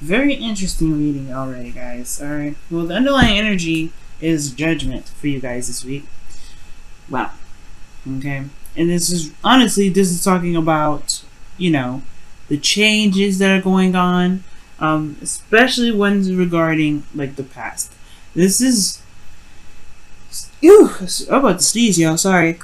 Very interesting reading already, guys. Alright. Well, the underlying energy is judgment for you guys this week. Wow. Okay. And this is, honestly, this is talking about, the changes that are going on, especially ones regarding, like, the past. This is. Ew! I'm about to sneeze, y'all. Sorry.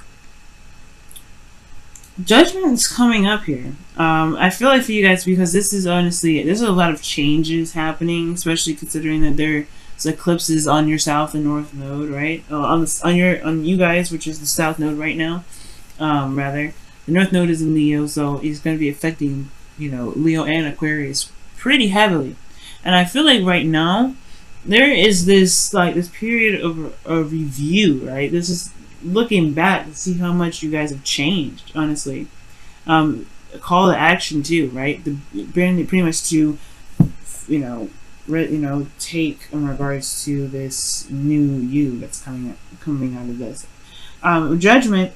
Judgment is coming up here. I feel like for you guys, because this is honestly, there's a lot of changes happening, especially considering that there's eclipses on your south and north node, right? On you guys, which is the south node right now. Rather, the north node is in Leo, so it's going to be affecting, Leo and Aquarius pretty heavily. And I feel like right now there is this period of review, right? This is looking back to see how much you guys have changed, honestly. A call to action too, right? Pretty much to, take in regards to this new you that's coming out of this. Judgment.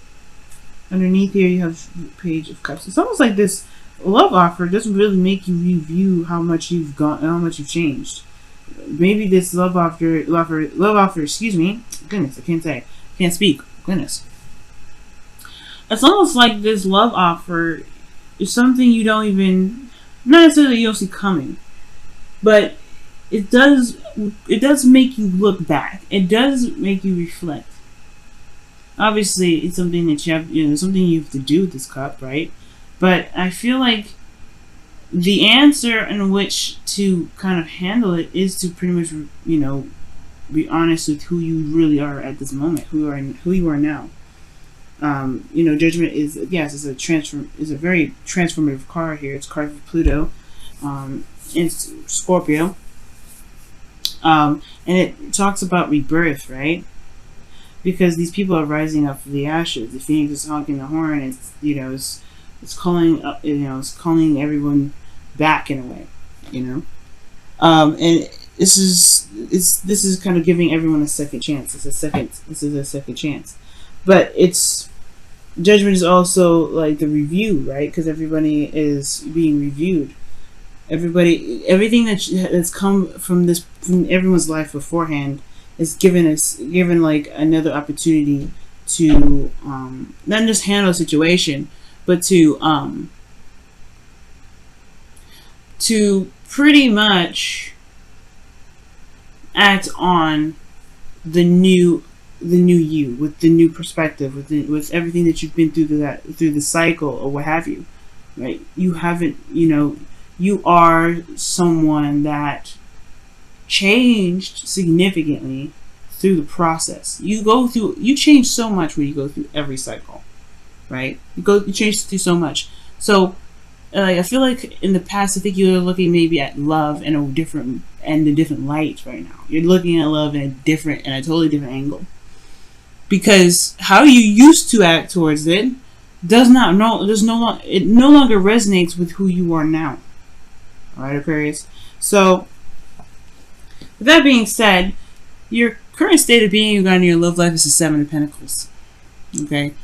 Underneath here, you have Page of Cups. It's almost like this love offer doesn't really make you review how much you've gone, how much you've changed. Maybe this love offer. Excuse me. Goodness, can't speak. Goodness. It's almost like this love offer is something you don't even, not necessarily you don't see coming, but it does make you look back. It does make you reflect. Obviously, it's something that something you have to do with this cup, right? But I feel like the answer in which to kind of handle it is to pretty much, be honest with who you really are at this moment, who you are now. Judgment is, yes, is a very transformative card here. It's a card for Pluto, it's Scorpio, and it talks about rebirth, right? Because these people are rising up from the ashes. The phoenix is honking the horn. It's calling up. It's calling everyone back in a way. And this is kind of giving everyone a second chance. This is a second chance, but judgment is also like the review, right? Because everybody is being reviewed. Everything that's come from everyone's life beforehand is given like another opportunity to not just handle a situation, but to pretty much act on the new you with the new perspective, with everything that you've been through the cycle or what have you, right? You are someone that changed significantly through the process. You change so much when you go through every cycle, right? You change through so much. So I feel like in the past, I think you're looking maybe at love in a different light right now. You're looking at love in a totally different angle, because how you used to act towards it it no longer resonates with who you are now. All right, Aquarius. So with that being said, your current state of being on your love life is the Seven of Pentacles. Okay?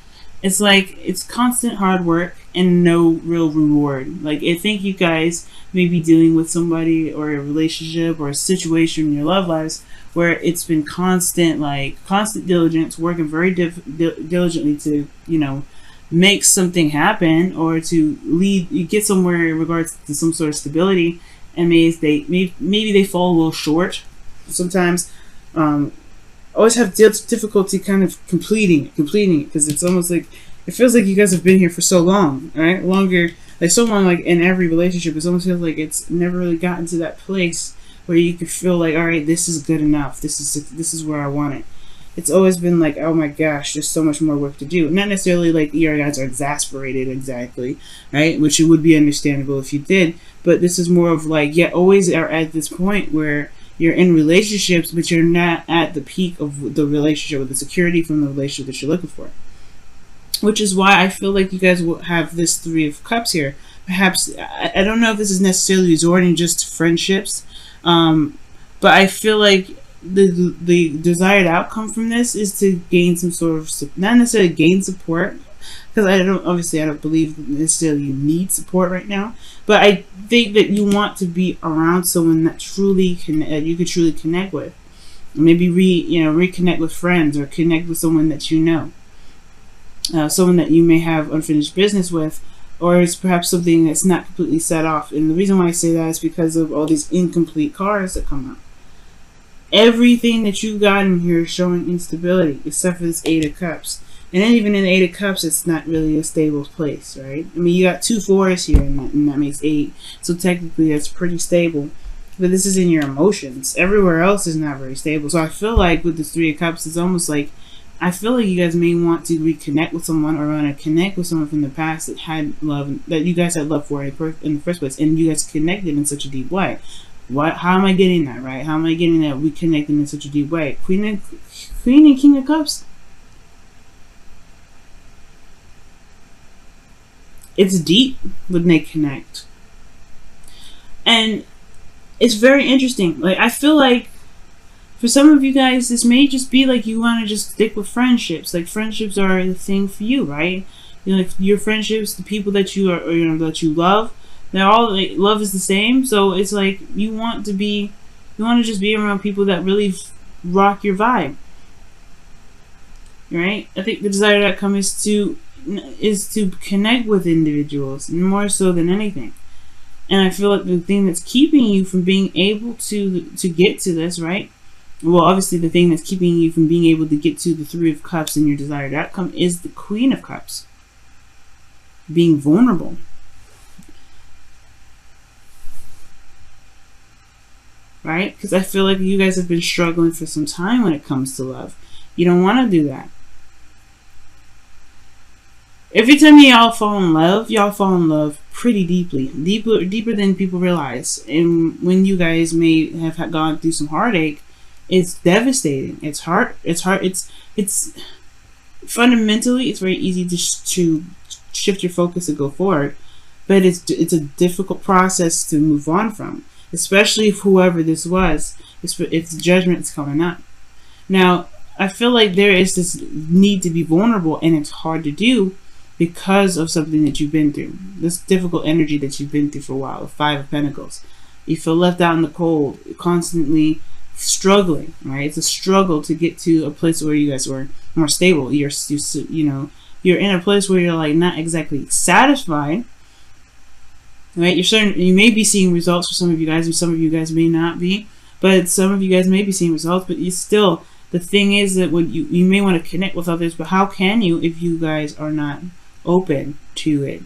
It's like, it's constant hard work and no real reward. Like, I think you guys may be dealing with somebody or a relationship or a situation in your love lives where it's been constant diligence, working very diligently to, make something happen or to get somewhere in regards to some sort of stability, and maybe they fall a little short sometimes. Always have difficulty kind of completing it, because it's almost like it feels like you guys have been here for so long, right? Longer, like so long, like in every relationship, it almost feels like it's never really gotten to that place where you could feel like, all right, this is good enough. This is where I want it. It's always been like, oh my gosh, there's so much more work to do. Not necessarily like your guys are exasperated exactly, right? Which it would be understandable if you did, but this is more of like, always are at this point where you're in relationships, but you're not at the peak of the relationship, with the security from the relationship that you're looking for. Which is why I feel like you guys will have this Three of Cups here. Perhaps, I don't know if this is necessarily resorting just to friendships, but I feel like the desired outcome from this is to gain some sort of, not necessarily gain support, because I don't believe necessarily you need support right now, but I think that you want to be around someone that truly you could truly connect with. Maybe reconnect with friends, or connect with someone that you know, someone that you may have unfinished business with, or it's perhaps something that's not completely set off. And the reason why I say that is because of all these incomplete cards that come out. Everything that you got in here is showing instability, except for this Eight of Cups. And then even in the Eight of Cups, it's not really a stable place, right? I mean, you got 2 4s here, and that makes 8. So technically, that's pretty stable. But this is in your emotions. Everywhere else is not very stable. So I feel like with this 3 of Cups, it's almost like, I feel like you guys may want to reconnect with someone, or want to connect with someone from the past that had love, that you guys had love for in the first place, and you guys connected in such a deep way. How am I getting that, right? How am I getting that we connected in such a deep way? Queen and King of Cups. It's deep when they connect. And it's very interesting. Like, I feel like for some of you guys, this may just be like you want to just stick with friendships. Like, friendships are the thing for you, right? You know, like your friendships, the people that you are, or, that you love, they're all like, love is the same. So it's like you want to just be around people that really rock your vibe, right? I think the desired outcome is to connect with individuals more so than anything. And I feel like the thing that's keeping you from being able to get to this, right? Well, obviously the thing that's keeping you from being able to get to the 3 of Cups and your desired outcome is the Queen of Cups. Being vulnerable. Right? Because I feel like you guys have been struggling for some time when it comes to love. You don't want to do that. Every time y'all fall in love pretty deeply. Deeper than people realize. And when you guys may have gone through some heartache, it's devastating. It's fundamentally, it's very easy to shift your focus and go forward. But it's a difficult process to move on from. Especially if whoever this was, it's judgment's coming up. Now, I feel like there is this need to be vulnerable, and it's hard to do because of something that you've been through. This difficult energy that you've been through for a while, the 5 of Pentacles. You feel left out in the cold, constantly struggling, right? It's a struggle to get to a place where you guys were more stable. You're in a place where you're like not exactly satisfied. Right, you may be seeing results for some of you guys, and some of you guys may not be, but some of you guys may be seeing results. But the thing is that when you may want to connect with others, but how can you if you guys are not open to it?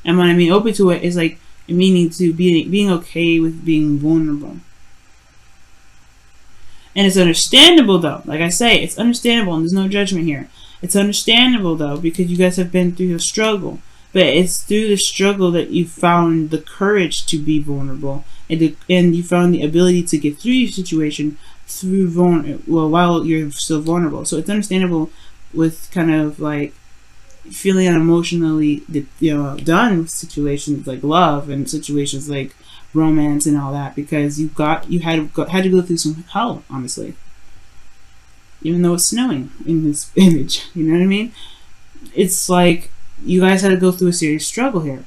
And when I mean open to it, is like meaning to being okay with being vulnerable. And it's understandable though. Like I say, it's understandable, and there's no judgment here. It's understandable though, because you guys have been through a struggle. But it's through the struggle that you found the courage to be vulnerable, and you found the ability to get through your situation while you're still vulnerable. So it's understandable with kind of like feeling emotionally done with situations like love and situations like romance and all that, because you had to go through some hell, honestly. Even though it's snowing in this image, you know what I mean? It's like you guys had to go through a serious struggle here.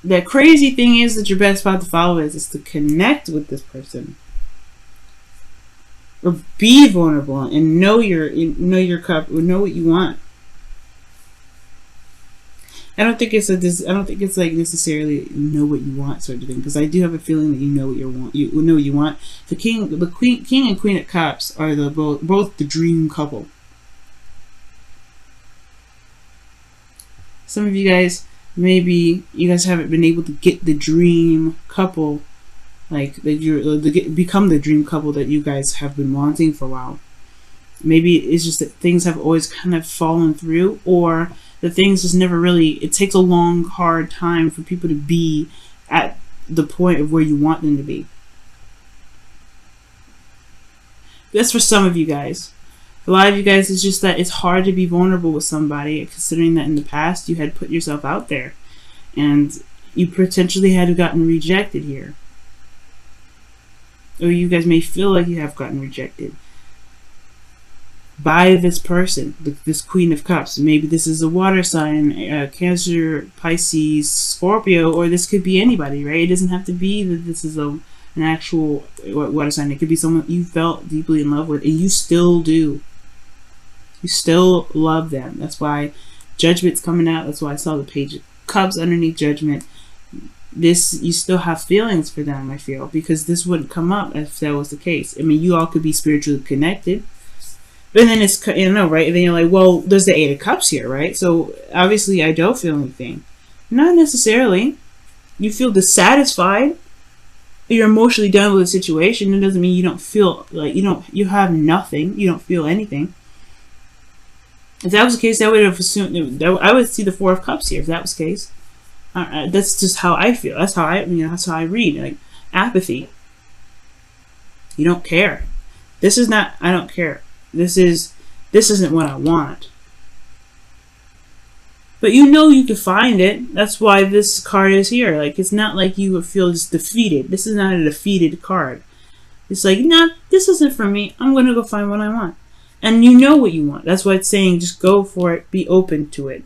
The crazy thing is that your best path to follow is to connect with this person, or be vulnerable and know your cup, or know what you want. I don't think it's like necessarily know what you want sort of thing, because I do have a feeling that you know what you want. The king and queen of cups are both the dream couple. Some of you guys, maybe you guys haven't been able to get the dream couple, like that become the dream couple that you guys have been wanting for a while. Maybe it's just that things have always kind of fallen through, or the things just never really, it takes a long, hard time for people to be at the point of where you want them to be. That's for some of you guys. A lot of you guys, it's just that it's hard to be vulnerable with somebody, considering that in the past you had put yourself out there and you potentially had gotten rejected here. Or you guys may feel like you have gotten rejected. by this person, this Queen of Cups. Maybe this is a water sign, Cancer, Pisces, Scorpio, or this could be anybody, right? It doesn't have to be that this is an actual water sign. It could be someone you felt deeply in love with, and you still do. You still love them. That's why Judgment's coming out. That's why I saw the Page of Cups underneath Judgment. This, you still have feelings for them, I feel, because this wouldn't come up if that was the case. I mean, you all could be spiritually connected, but then it's, you know, right? And then you're like, well, there's the Eight of Cups here, right? So obviously I don't feel anything. Not necessarily. You feel dissatisfied. You're emotionally done with the situation. It doesn't mean you don't feel like you have nothing. You don't feel anything. If that was the case, I would have assumed that I would see the Four of Cups here. If that was the case, that's just how I feel. That's how that's how I read. Like apathy. You don't care. This is not. I don't care. This isn't what I want. But you know you can find it. That's why this card is here. Like, it's not like you would feel just defeated. This is not a defeated card. It's like, nah, this isn't for me. I'm going to go find what I want. And you know what you want. That's why it's saying just go for it. Be open to it.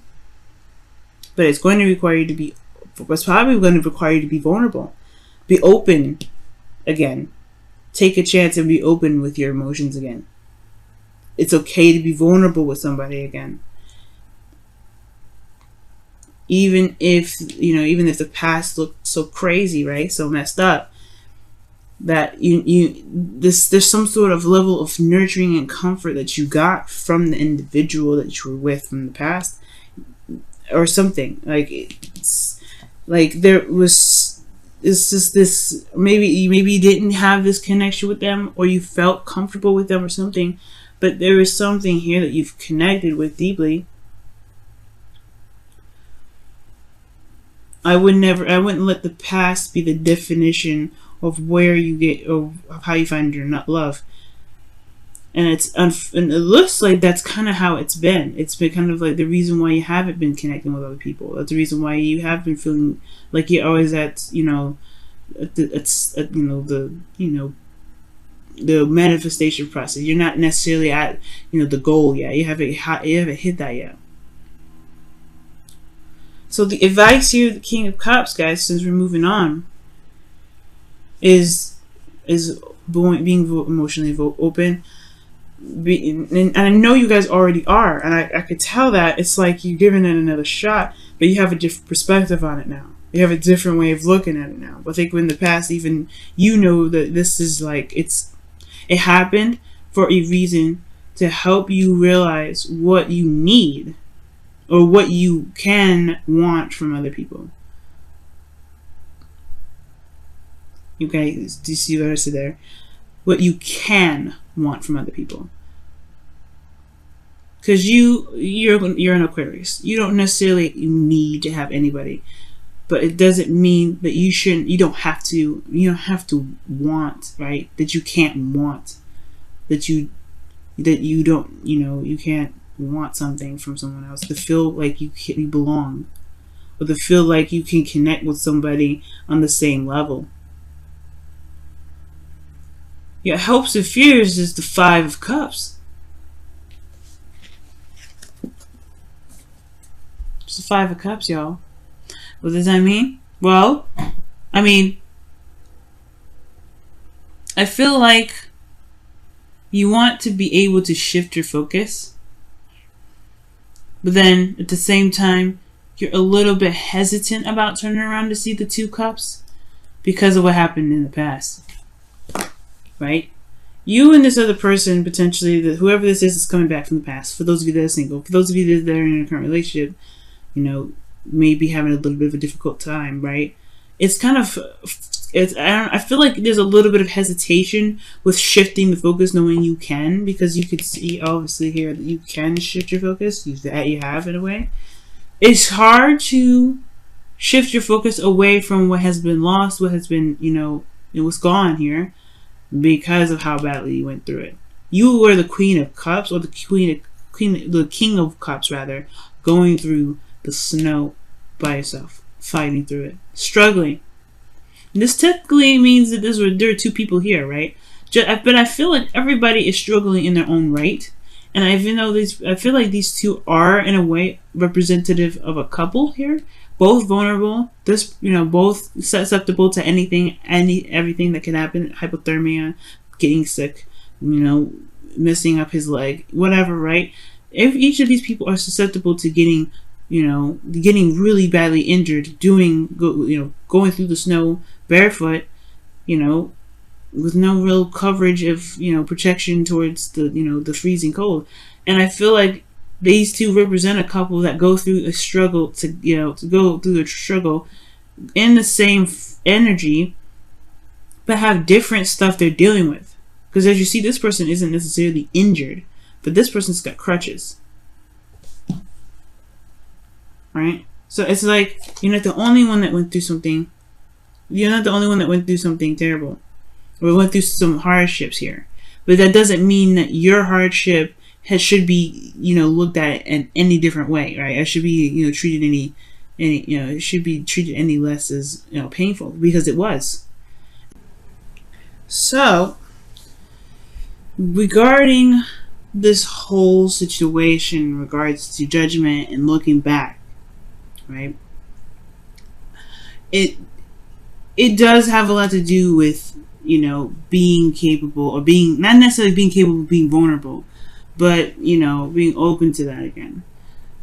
But it's going to require you to be, it's probably going to require you to be vulnerable. Be open again. Take a chance and be open with your emotions again. It's okay to be vulnerable with somebody again. Even if, even if the past looked so crazy, right? So messed up, that there's some sort of level of nurturing and comfort that you got from the individual that you were with from the past, or something. Like, it's like it's just this, maybe you didn't have this connection with them, or you felt comfortable with them or something, but there is something here that you've connected with deeply. I wouldn't let the past be the definition of where you get, or how you find your love. And and it looks like that's kind of how it's been. It's been kind of like the reason why you haven't been connecting with other people. That's the reason why you have been feeling like you're always at, the manifestation process. You're not necessarily at, the goal yet. You haven't hit that yet. So the advice here, the King of Cups, guys, since we're moving on, is being emotionally open. And I know you guys already are, and I could tell that. It's like you're giving it another shot, but you have a different perspective on it now. You have a different way of looking at it now. But I think in the past, even that this is like, it happened for a reason, to help you realize what you need, or what you can want from other people. Okay, do you see what I said there? What you can want from other people. Because you're an Aquarius. You don't necessarily need to have anybody, but it doesn't mean that you don't have to want, right? That you can't want, that you don't, you can't want something from someone else, to feel like you belong, or to feel like you can connect with somebody on the same level. Your hopes and fears is the Five of Cups. It's the Five of Cups, y'all. What does that mean? Well, I feel like you want to be able to shift your focus, but then at the same time, you're a little bit hesitant about turning around to see the Two Cups because of what happened in the past. Right? You and this other person, potentially, whoever this is coming back from the past. For those of you that are single, for those of you that are in a current relationship, maybe having a little bit of a difficult time, right? It's kind of, I feel like there's a little bit of hesitation with shifting the focus, knowing you can, because you could see, obviously, here that you can shift your focus. You have, in a way. It's hard to shift your focus away from what has been lost, what has been, it was gone here, because of how badly you went through it. You were the Queen of Cups, or the King of Cups, rather, going through the snow by yourself, fighting through it, struggling. And this typically means that there are two people here, right? But I feel like everybody is struggling in their own right, And even though I feel like these two are in a way representative of a couple here, both vulnerable, both susceptible to everything that can happen, hypothermia, getting sick, messing up his leg, whatever, right? If each of these people are susceptible to getting really badly injured, going through the snow barefoot, with no real coverage of protection towards the freezing cold. And I feel like these two represent a couple that go through a struggle to go through a struggle in the same energy, but have different stuff they're dealing with. Because as you see, this person isn't necessarily injured, but this person's got crutches, right? So it's like you're not the only one that went through something. You're not the only one that went through something terrible. We went through some hardships here, but that doesn't mean that your hardship should be looked at in any different way, right? It should be treated it should be treated any less as painful, because it was. So regarding this whole situation in regards to judgment and looking back, right? It does have a lot to do with being capable, or being not necessarily being capable of being vulnerable, but being open to that again.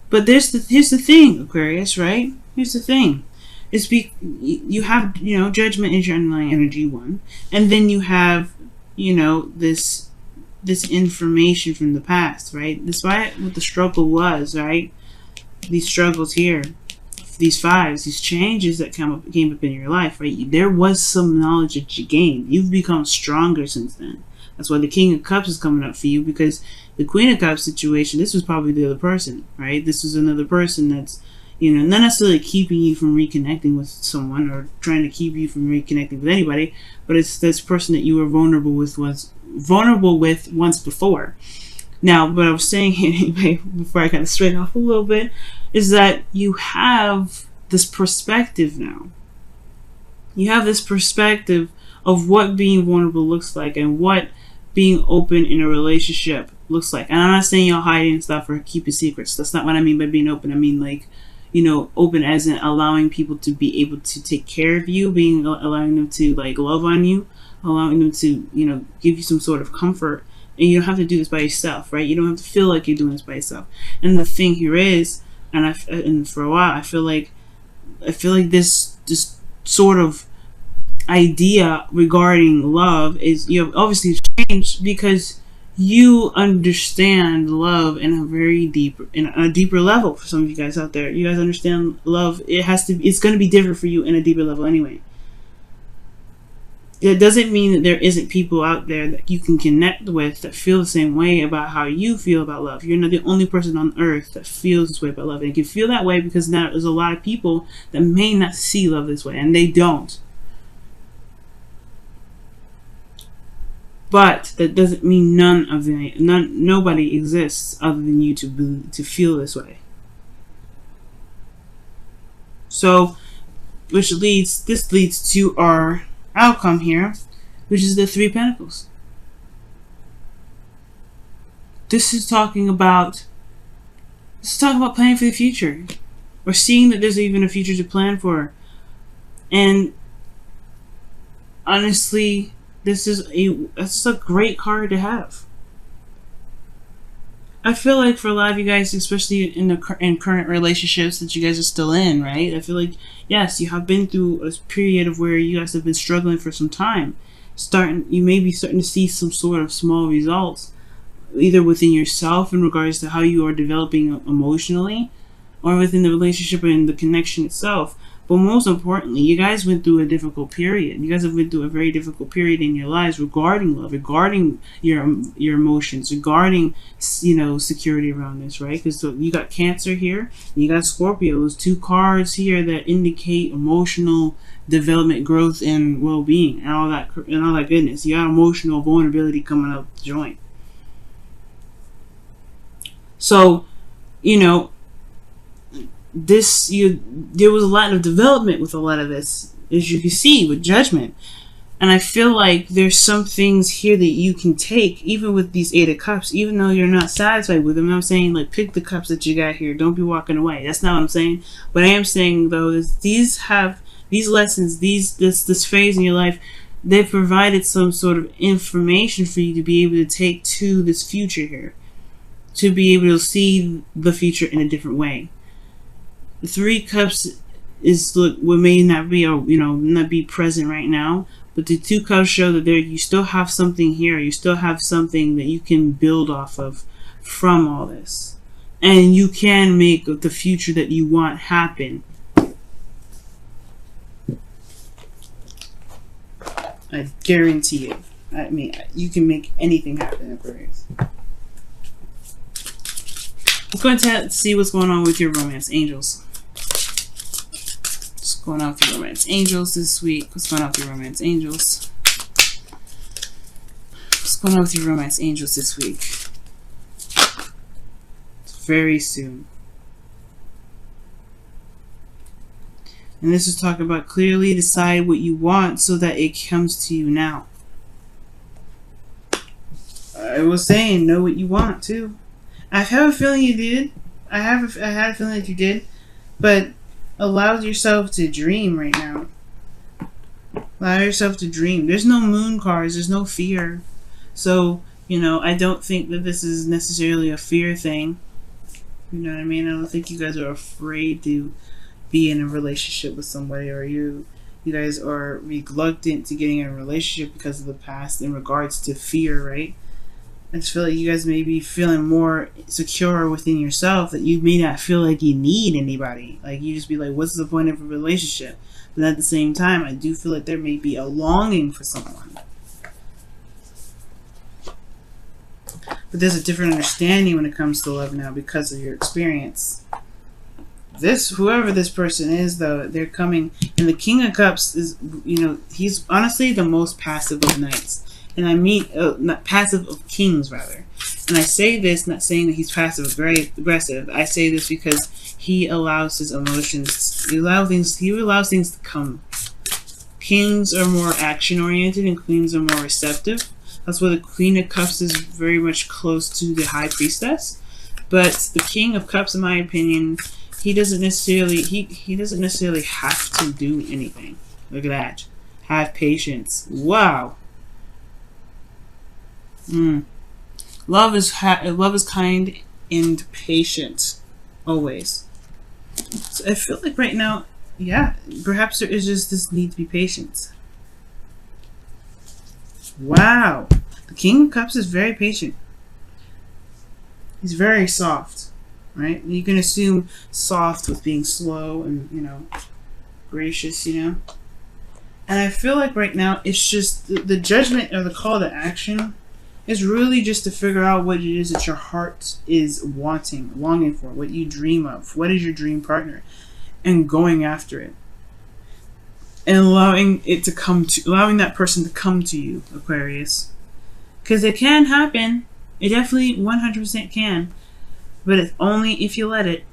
But here's the thing, Aquarius, right? Here's the thing. You have judgment is your underlying energy, one, and then you have this information from the past, right? Despite what the struggle was, right? These struggles here, these fives, these changes that came up in your life, right? There was some knowledge that you gained. You've become stronger since then. That's why the King of Cups is coming up for you, because the Queen of Cups situation, this was probably the other person, right? This is another person that's, not necessarily keeping you from reconnecting with someone or trying to keep you from reconnecting with anybody, but it's this person that you were vulnerable with once before. Now, what I was saying anyway, before I kind of straighten off a little bit, is that you have this perspective now. You have this perspective of what being vulnerable looks like and what being open in a relationship looks like. And I'm not saying you're hiding stuff or keeping secrets. That's not what I mean by being open. I mean open as in allowing people to be able to take care of you, allowing them to love on you, allowing them to give you some sort of comfort. And you don't have to do this by yourself, right? You don't have to feel like you're doing this by yourself. And the thing here is, and for a while, I feel like this sort of idea regarding love is obviously changed, because you understand love in a deeper level. For some of you guys out there, you guys understand love. It's going to be different for you in a deeper level anyway. It doesn't mean that there isn't people out there that you can connect with that feel the same way about how you feel about love. You're not the only person on earth that feels this way about love. And you can feel that way because now there's a lot of people that may not see love this way, and they don't. But that doesn't mean nobody exists other than you to feel this way. So, this leads to our outcome here, which is the Three of Pentacles. This is talking about planning for the future, or seeing that there's even a future to plan for. And honestly, this is a great card to have. I feel like for a lot of you guys, especially in current relationships that you guys are still in, right? I feel like, yes, you have been through a period of where you guys have been struggling for some time. You may be starting to see some sort of small results, either within yourself in regards to how you are developing emotionally, or within the relationship and the connection itself. But most importantly, you guys went through a difficult period. You guys have been through a very difficult period in your lives regarding love, regarding your emotions, regarding security around this, right? Because you got Cancer here, and you got Scorpio. Those two cards here that indicate emotional development, growth, and well-being, and all that goodness. You got emotional vulnerability coming up the joint. So, there was a lot of development with a lot of this, as you can see with Judgment. And I feel like there's some things here that you can take, even with these Eight of Cups, even though you're not satisfied with them. I'm saying, like, pick the cups that you got here. Don't be walking away. That's not what I'm saying. What I am saying, though, is these lessons, this phase in your life, they've provided some sort of information for you to be able to take to this future here. To be able to see the future in a different way. The Three Cups is what may not be, not be present right now. But the Two Cups show that you still have something here. You still have something that you can build off of from all this. And you can make the future that you want happen. I guarantee you. I mean, you can make anything happen, Aquarius. Let's go and see what's going on with your romance angels. What's going on with your romance angels this week? What's going on with your romance angels? What's going on with your romance angels this week? It's very soon. And this is talking about clearly decide what you want so that it comes to you now. I was saying know what you want too. I have a feeling you did. I had a feeling that you did. But allow yourself to dream right now. Allow yourself to dream. There's no moon cards. There's no fear. So, I don't think that this is necessarily a fear thing. You know what I mean? I don't think you guys are afraid to be in a relationship with somebody, or you guys are reluctant to getting in a relationship because of the past in regards to fear, right? I just feel like you guys may be feeling more secure within yourself, that you may not feel like you need anybody. Like, you just be like, what's the point of a relationship? But at the same time, I do feel like there may be a longing for someone. But there's a different understanding when it comes to love now because of your experience. Whoever this person is, though, they're coming. And the King of Cups is, he's honestly the most passive of knights. And I mean, not passive of kings, rather. And I say this not saying that he's passive aggressive. I say this because he allows his emotions. He allows things to come. Kings are more action oriented, and queens are more receptive. That's why the Queen of Cups is very much close to the High Priestess. But the King of Cups, in my opinion, he doesn't necessarily have to do anything. Look at that. Have patience. Wow. Love is kind and patient, always. So I feel like right now, yeah, perhaps there is just this need to be patient. Wow, the King of Cups is very patient. He's very soft, right? You can assume soft with being slow and gracious, And I feel like right now it's just the judgment or the call to action. It's really just to figure out what it is that your heart is longing for, what you dream of, what is your dream partner, and going after it. And allowing that person to come to you, Aquarius. Because it can happen. It definitely 100% can. But it's only if you let it.